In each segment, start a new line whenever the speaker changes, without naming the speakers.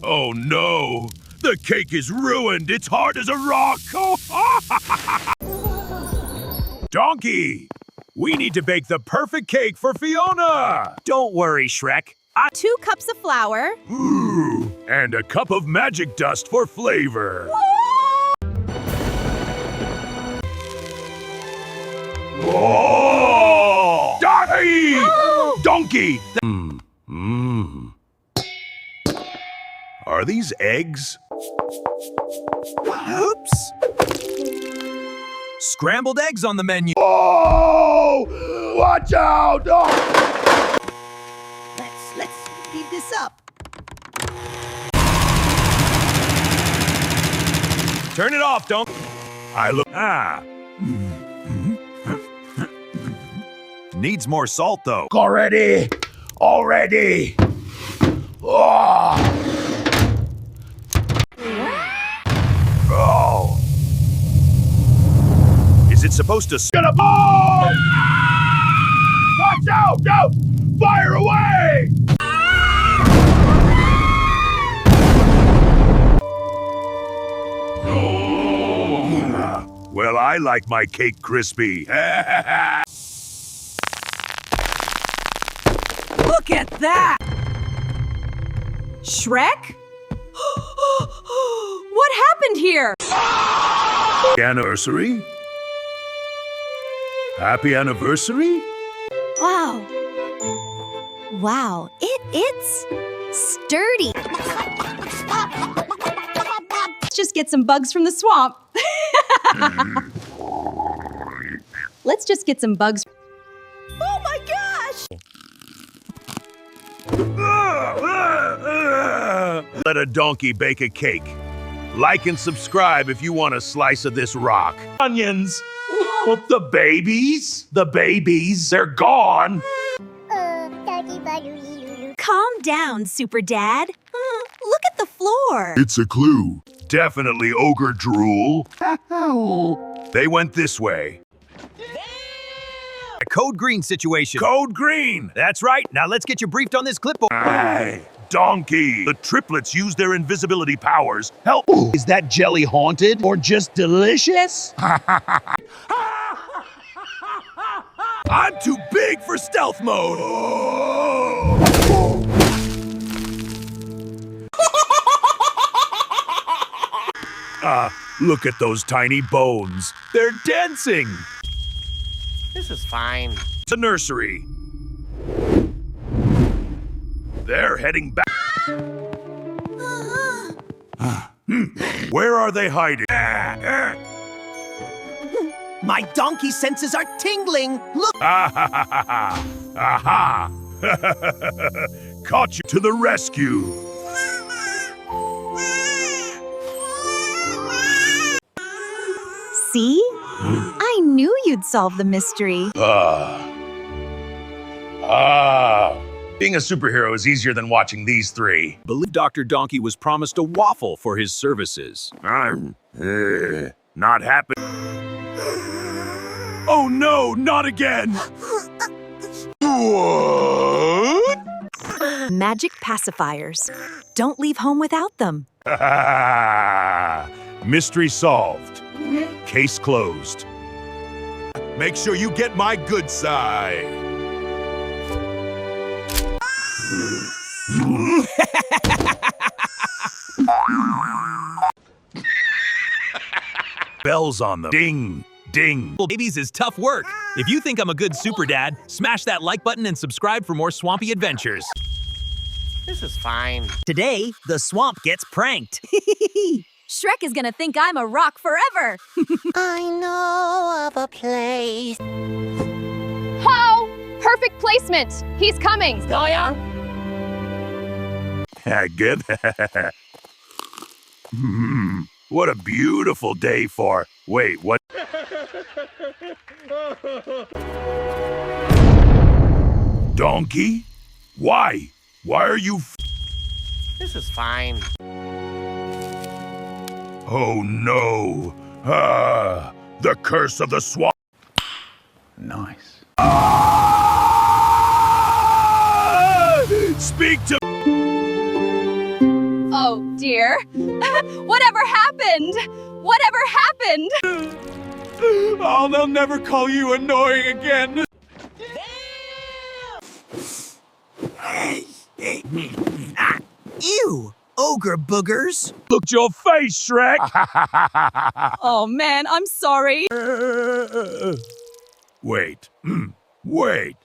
Oh no! The cake is ruined! It's hard as a rock! Donkey! We need to bake the perfect cake for Fiona!
Don't worry, Shrek.
2 cups of flour.
Ooh, and a cup of magic dust for flavor. Whoa! Donkey! Are these eggs?
Oops! Scrambled eggs on the menu.
Oh! Watch out! Oh!
Let's speed this up.
Turn it off, don't.
I look.
Needs more salt, though.
Already! Oh! Oh!
Is it supposed to?
Get up! Oh! Watch out! No! Fire away! Well, I like my cake crispy.
Look at that! Shrek? What happened here?
Anniversary? Happy anniversary?
Wow. Wow, it's sturdy.
Let's just get some bugs from the swamp. Let's just get some bugs.
Oh my gosh!
Let a donkey bake a cake. Like and subscribe if you want a slice of this rock. Onions! The babies? The babies, they're gone!
Calm down, Super Dad. Look at the floor.
It's a clue. Definitely ogre drool. They went this way.
A code green situation.
Code green!
That's right. Now let's get you briefed on this clipboard.
Aye. Donkey! The triplets use their invisibility powers. Help!
Is that jelly haunted or just delicious?
I'm too big for stealth mode! Look at those tiny bones. They're dancing!
This is fine.
The nursery. They're heading back. Where are they hiding?
My donkey senses are tingling. Look.
Aha! Caught you to the rescue.
See? I knew you'd solve the mystery.
Being a superhero is easier than watching these three.
Believe Dr. Donkey was promised a waffle for his services.
I'm not happy. Oh no, not again! What?
Magic pacifiers. Don't leave home without them.
Mystery solved. Case closed. Make sure you get my good side. Bells on them. Ding, ding.
Babies is tough work. If you think I'm a good super dad, smash that like button and subscribe for more swampy adventures.
This is fine.
Today, the swamp gets pranked.
Shrek is gonna think I'm a rock forever.
I know of a place.
Ho! Perfect placement. He's coming.
Good. What a beautiful day for. Wait, what? Donkey? Why? Why are you?
This is fine.
Oh no! The curse of the swamp.
Nice.
Speak to.
Oh, dear. Whatever happened? Whatever happened?
Oh, they'll never call you annoying again.
Ew! Ogre boogers!
Look at your face, Shrek!
Oh, man, I'm sorry.
Wait. Wait.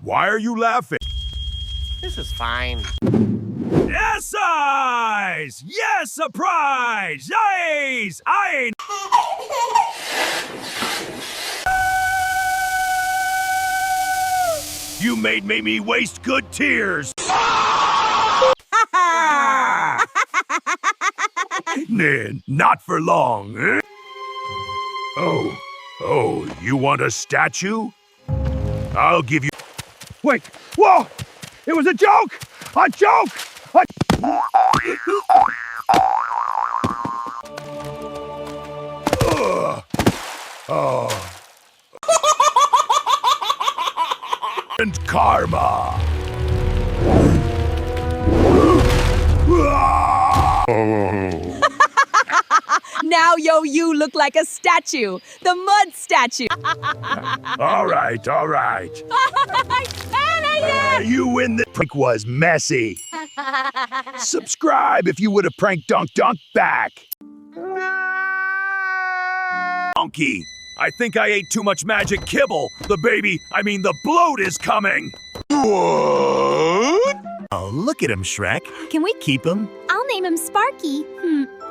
Why are you laughing?
This is fine.
Yes, eyes! Yes, surprise! Yes! I ain't. You made me waste good tears. Nah, not for long. Eh? Oh, you want a statue? I'll give you. Wait, whoa! It was a joke! A joke! And karma.
Now, you look like a statue. The mud statue.
All right. You win. The prank was messy. Subscribe if you would have pranked Dunk back. Donkey, I think I ate too much magic kibble. The bloat is coming. What?
Oh, look at him, Shrek.
Can we
Keep him.
I'll name him Sparky.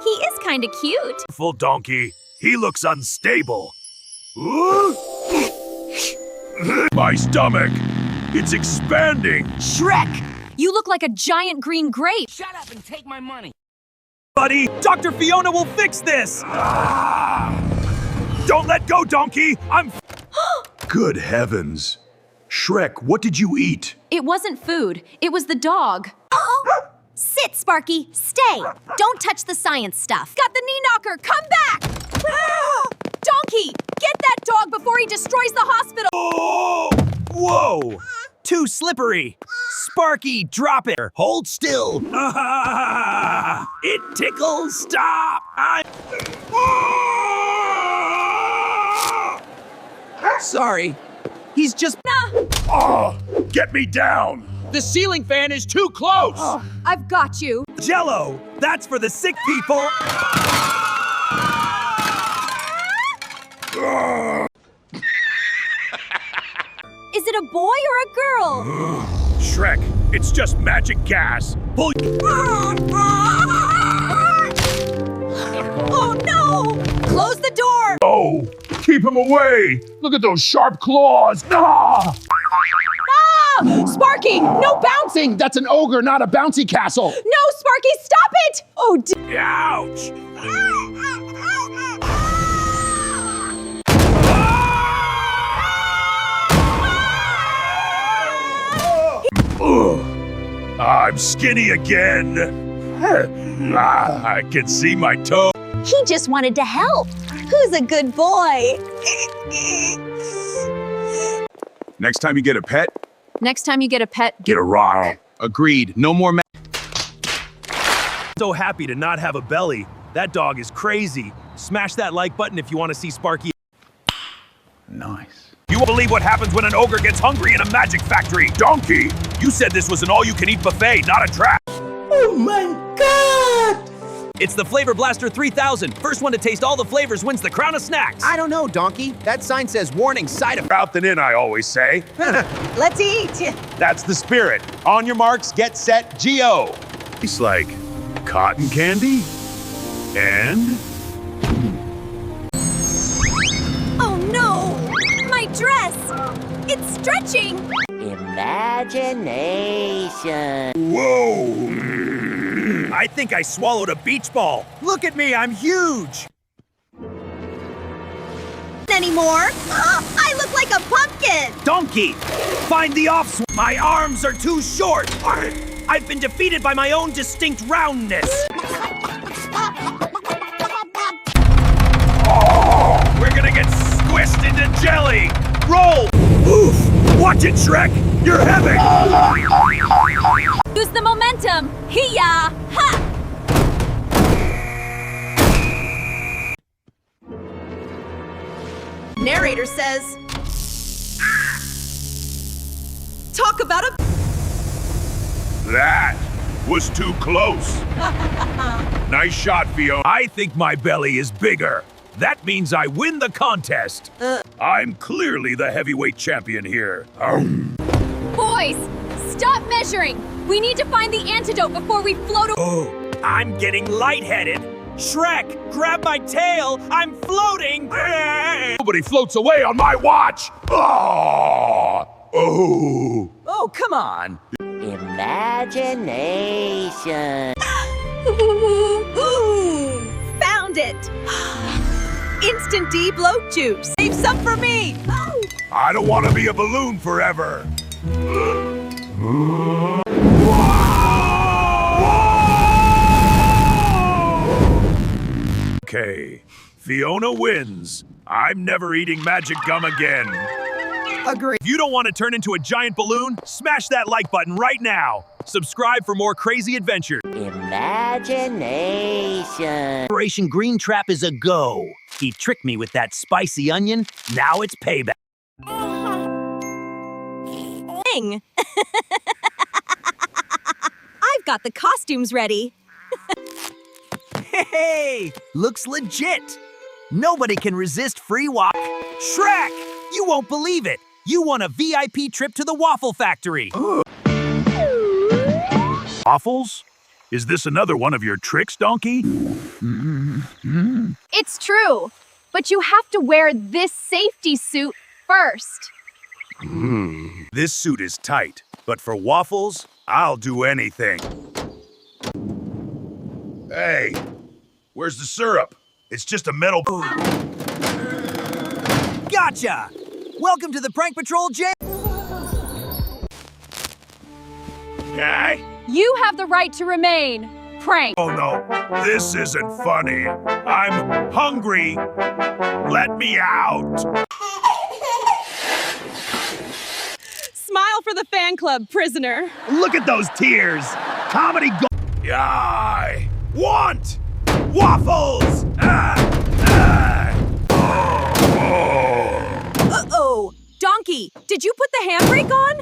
He is kind of cute.
Full donkey. He looks unstable. My stomach. It's expanding.
Shrek! You look like a giant green grape.
Shut up and take my money.
Buddy, Dr. Fiona will fix this.
Don't let go, donkey. Good heavens. Shrek, what did you eat?
It wasn't food. It was the dog. Sit, Sparky. Stay. Don't touch the science stuff. Got the knee knocker. Come back. Donkey, get that dog before he destroys the hospital.
Oh!
Whoa! Too slippery. Sparky, drop it. Hold still.
It tickles. Stop.
Sorry. He's just.
Oh, get me down.
The ceiling fan is too close!
I've got you.
Jello, that's for the sick people.
Is it a boy or a girl?
Shrek, it's just magic gas. Pull.
Oh no! Close the door!
Oh, keep him away. Look at those sharp claws. Ah!
Sparky, no bouncing!
That's an ogre, not a bouncy castle!
No, Sparky, stop it! Oh,
Ouch! I'm skinny again. I can see my toe.
He just wanted to help. Who's a good boy?
Next time you get a pet,
Next time you get a pet,
get a rock.
Agreed. No more
So happy to not have a belly. That dog is crazy. Smash that like button if you want to see Sparky.
Nice.
You won't believe what happens when an ogre gets hungry in a magic factory. Donkey, you said this was an all-you-can-eat buffet, not a trap.
Oh my god!
It's the Flavor Blaster 3000. First one to taste all the flavors wins the crown of snacks.
I don't know, Donkey. That sign says warning side effects.
Out than in, I always say.
Let's eat.
That's the spirit. On your marks, get set, G.O. It's like cotton candy and...
Oh no! My dress! It's stretching!
Imagination.
Whoa!
I think I swallowed a beach ball. Look at me, I'm huge.
Anymore? I look like a pumpkin.
Donkey, find the off. My arms are too short. I've been defeated by my own distinct roundness.
Oh, we're gonna get squished into jelly! Roll! Oof! Watch it, Shrek! You're heavy!
Use the momentum! Hiya! Ha!
Narrator says... Talk about a...
That was too close. Nice shot, Fiona. I think my belly is bigger. That means I win the contest. I'm clearly the heavyweight champion here.
Boys, stop measuring. We need to find the antidote before we float away.
Oh, I'm getting lightheaded. Shrek, grab my tail. I'm floating.
Nobody floats away on my watch. Oh.
Oh, come on.
Imagination.
Found it! Instant D bloat juice. Save some for me!
I don't want to be a balloon forever. Okay, Fiona wins. I'm never eating magic gum again.
Agree. If you don't want to turn into a giant balloon, smash that like button right now. Subscribe for more crazy adventures.
Imagination.
Operation Green Trap is a go. He tricked me with that spicy onion. Now it's payback.
Dang. I've got the costumes ready.
Hey, looks legit. Nobody can resist free walk. Shrek, you won't believe it. You won a VIP trip to the Waffle Factory.
Waffles? Is this another one of your tricks, Donkey?
It's true, but you have to wear this safety suit first.
This suit is tight, but for waffles, I'll do anything. Hey, where's the syrup? It's just a metal...
Gotcha! Welcome to the Prank Patrol jail.
Hey?
You have the right to remain. Prank.
Oh no, this isn't funny. I'm hungry. Let me out.
Smile for the fan club, prisoner.
Look at those tears. Comedy go... I want waffles.
Uh-oh. Donkey, did you put the handbrake on?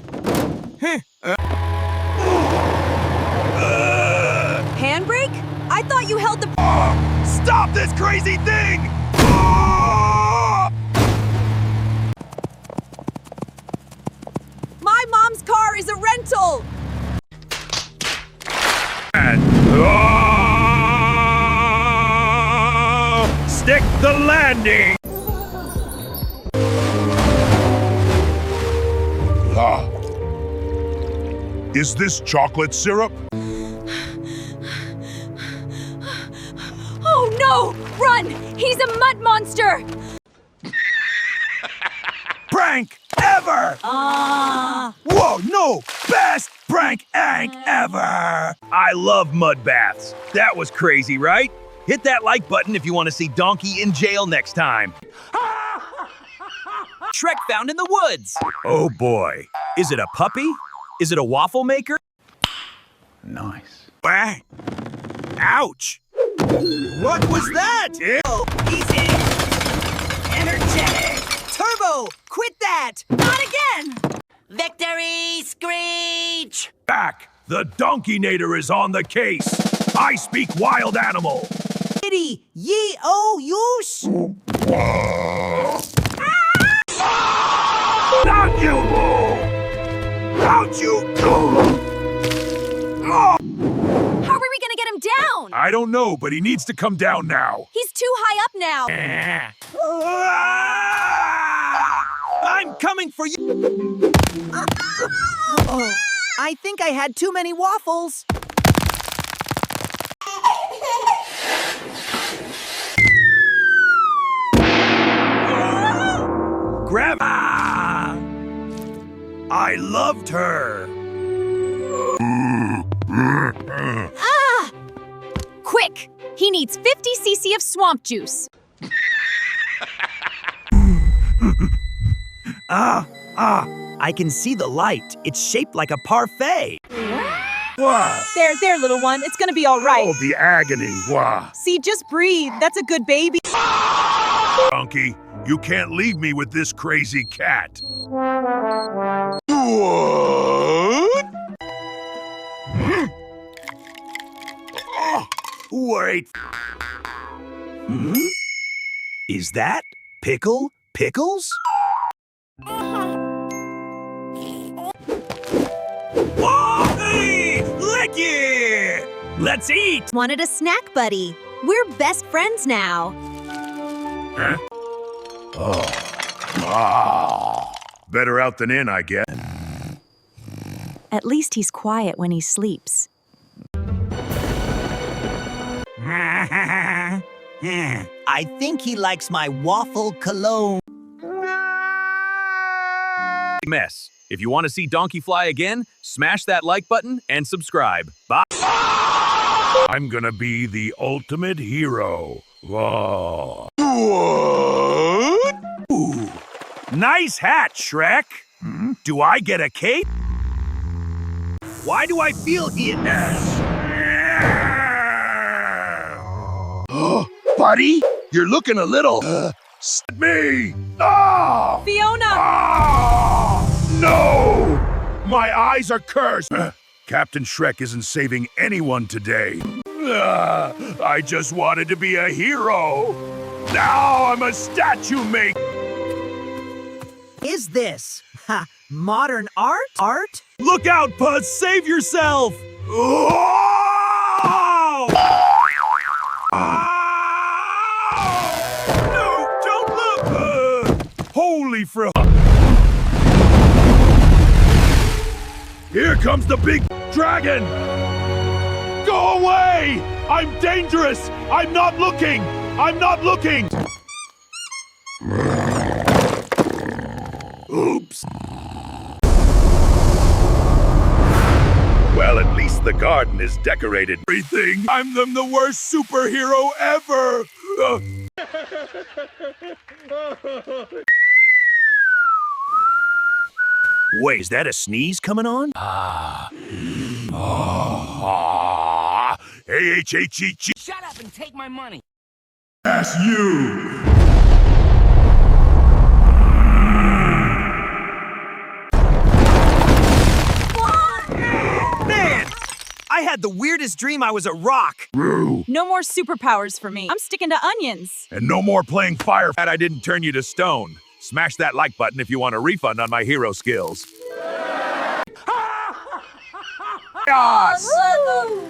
Handbrake? I thought you held the...
Stop this crazy thing!
My mom's car is a rental!
Stick the landing! Is this chocolate syrup?
Oh no! Run! He's a mud monster!
Prank ever! Whoa, no! Best prank ever! I love mud baths. That was crazy, right? Hit that like button if you want to see Donkey in jail next time.
Shrek found in the woods.
Oh boy.
Is it a puppy? Is it a waffle maker?
Nice.
Ah. Ouch! What was that?
Easy! Energetic! Turbo! Quit that! Not again!
Victory screech!
Back! The Donkeynator is on the case! I speak wild animal!
Kitty! Ye-oh-yoos!
Not you! How'd you do?
How are we gonna get him down?
I don't know, but he needs to come down now.
He's too high up now.
I'm coming for you.
Oh, I think I had too many waffles.
Grandma! I loved her.
Quick! He needs 50 cc of swamp juice.
I can see the light. It's shaped like a parfait.
What?
There, little one. It's gonna be all right.
Oh, the agony. Wah.
See, just breathe. That's a good baby.
Donkey, You can't leave me with this crazy cat. What? Wait.
Is that Pickles?
Whoa, hey, lick it! Let's eat!
Wanted a snack buddy. We're best friends now.
Huh? Better out than in, I guess.
At least he's quiet when he sleeps.
I think he likes my waffle cologne.
Mess. If you want to see Donkey fly again, smash that like button and subscribe. Bye. I'm gonna be the ultimate hero. Whoa. What? Ooh. Nice hat, Shrek. Do I get a cape? Why do I feel it?
Buddy, you're looking a little...
Me! Ah!
Fiona!
Ah! No! My eyes are cursed! Captain Shrek isn't saving anyone today. I just wanted to be a hero. Now I'm a statue maker.
Is this modern art?
Look out, Buzz! Save yourself! Oh! No, don't look! Holy fro! Here comes the big dragon! Go away! I'm dangerous! I'm not looking! I'm not looking! Oops. Well, at least the garden is decorated. Everything. I'm the worst superhero ever.
Wait, is that a sneeze coming on?
H-H-E-G.
Shut up and take my money.
That's you.
Man, I had the weirdest dream I was a rock.
No more superpowers for me. I'm sticking to onions.
And no more playing fire. That I didn't turn you to stone. Smash that like button if you want a refund on my hero skills. Chaos!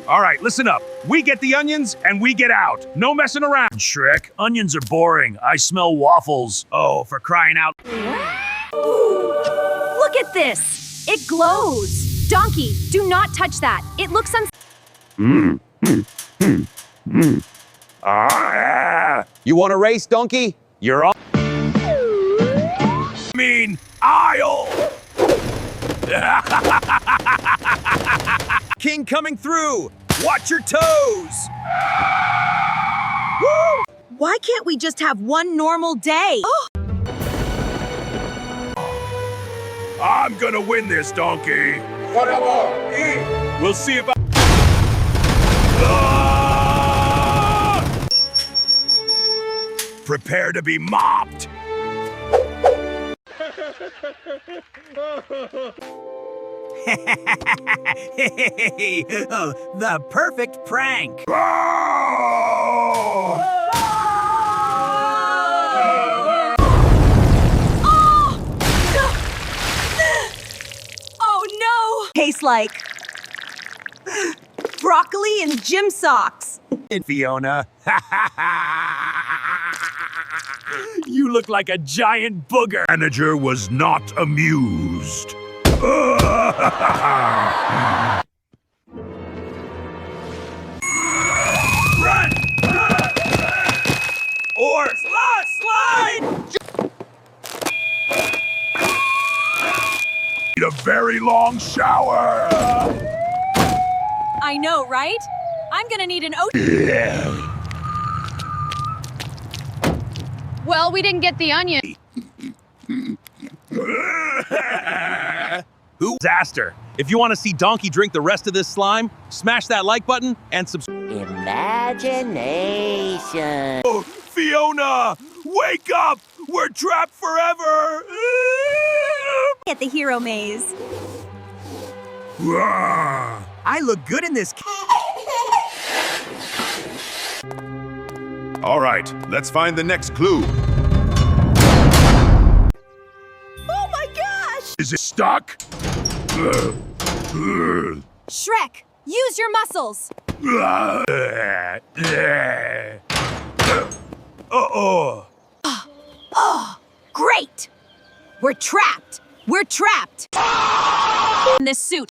All right, listen up. We get the onions and we get out. No messing around. Shrek, onions are boring. I smell waffles. Oh, for crying out.
Look at this. It glows. Donkey, do not touch that. It looks
You want to race, Donkey? You're on.
Mean aisle.
King coming through. Watch your toes.
Woo! Why can't we just have one normal day? Oh.
I'm gonna win this, Donkey. We'll see if I... Prepare to be mopped.
Oh, the perfect prank.
Oh no! Tastes like broccoli and gym socks.
And Fiona.
You look like a giant booger. Manager was not amused. Run! Or slide! Need a very long shower.
I know, right? I'm gonna need an ocean.
Well, we didn't get the onion.
Disaster. If you want to see Donkey drink the rest of this slime, smash that like button and subscribe.
Imagination.
Oh, Fiona! Wake up! We're trapped forever!
At the hero maze.
I look good in this.
All right, let's find the next clue.
Oh my gosh!
Is it stuck?
Shrek, use your muscles.
Uh-oh.
Great! We're trapped! We're trapped! In this suit.